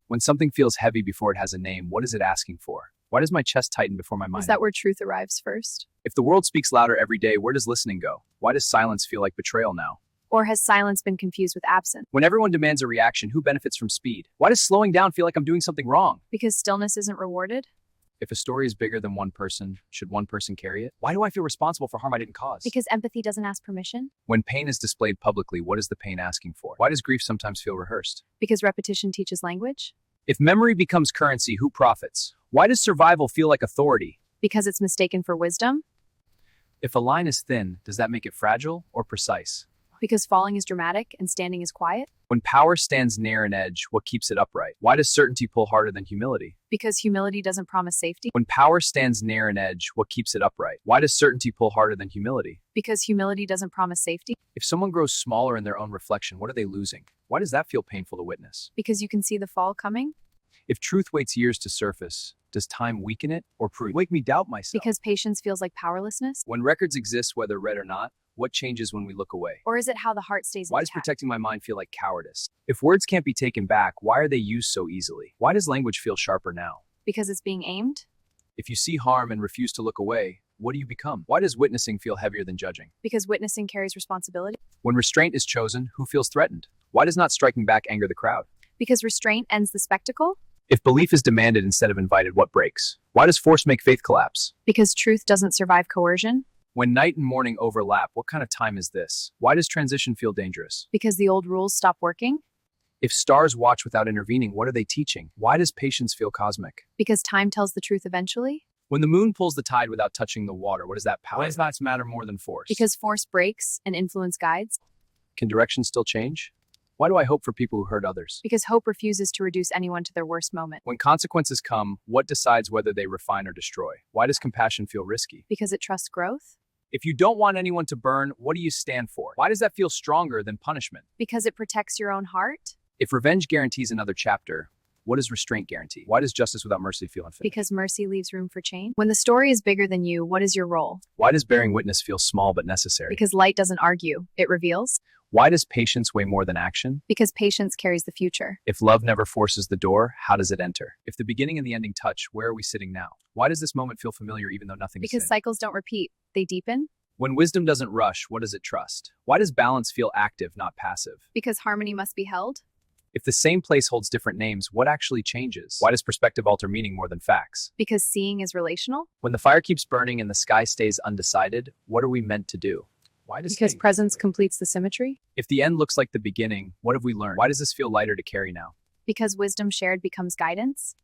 When something feels heavy before it has a name, what is it asking for? Why does my chest tighten before my mind? Is that where truth arrives first? If the world speaks louder every day, where does listening go? Why does silence feel like betrayal now? Or has silence been confused with absence? When everyone demands a reaction, who benefits from speed? Why does slowing down feel like I'm doing something wrong? Because stillness isn't rewarded? If a story is bigger than one person, should one person carry it? Why do I feel responsible for harm I didn't cause? Because empathy doesn't ask permission? When pain is displayed publicly, what is the pain asking for? Why does grief sometimes feel rehearsed? Because repetition teaches language? If memory becomes currency, who profits? Why does survival feel like authority? Because it's mistaken for wisdom? If a line is thin, does that make it fragile or precise? Because falling is dramatic and standing is quiet? When power stands near an edge, what keeps it upright? Why does certainty pull harder than humility? Because humility doesn't promise safety? When power stands near an edge, what keeps it upright? Why does certainty pull harder than humility? Because humility doesn't promise safety? If someone grows smaller in their own reflection, what are they losing? Why does that feel painful to witness? Because you can see the fall coming? If truth waits years to surface, does time weaken it or make me doubt myself? Because patience feels like powerlessness? When records exist, whether read or not, what changes when we look away? Or is it how the heart stays Why does intact? protecting my mind feel like cowardice? If words can't be taken back, why are they used so easily? Why does language feel sharper now? Because it's being aimed? If you see harm and refuse to look away, what do you become? Why does witnessing feel heavier than judging? Because witnessing carries responsibility? When restraint is chosen, who feels threatened? Why does not striking back anger the crowd? Because restraint ends the spectacle? If belief is demanded instead of invited, what breaks? Why does force make faith collapse? Because truth doesn't survive coercion? When night and morning overlap, what kind of time is this? Why does transition feel dangerous? Because the old rules stop working? If stars watch without intervening, what are they teaching? Why does patience feel cosmic? Because time tells the truth eventually? When the moon pulls the tide without touching the water, what is that power? Why does that matter more than force? Because force breaks and influence guides? Can direction still change? Why do I hope for people who hurt others? Because hope refuses to reduce anyone to their worst moment? When consequences come, what decides whether they refine or destroy? Why does compassion feel risky? Because it trusts growth? If you don't want anyone to burn, what do you stand for? Why does that feel stronger than punishment? Because it protects your own heart? If revenge guarantees another chapter, what does restraint guarantee? Why does justice without mercy feel unfinished? Because mercy leaves room for change? When the story is bigger than you, what is your role? Why does bearing witness feel small but necessary? Because light doesn't argue, it reveals? Why does patience weigh more than action? Because patience carries the future. If love never forces the door, how does it enter? If the beginning and the ending touch, where are we sitting now? Why does this moment feel familiar even though nothing is Because in? cycles don't repeat, they deepen? When wisdom doesn't rush, what does it trust? Why does balance feel active, not passive? Because harmony must be held? If the same place holds different names, what actually changes? Why does perspective alter meaning more than facts? Because seeing is relational? When the fire keeps burning and the sky stays undecided, what are we meant to do? Why does Because presence completes the symmetry? If the end looks like the beginning, what have we learned? Why does this feel lighter to carry now? Because wisdom shared becomes guidance?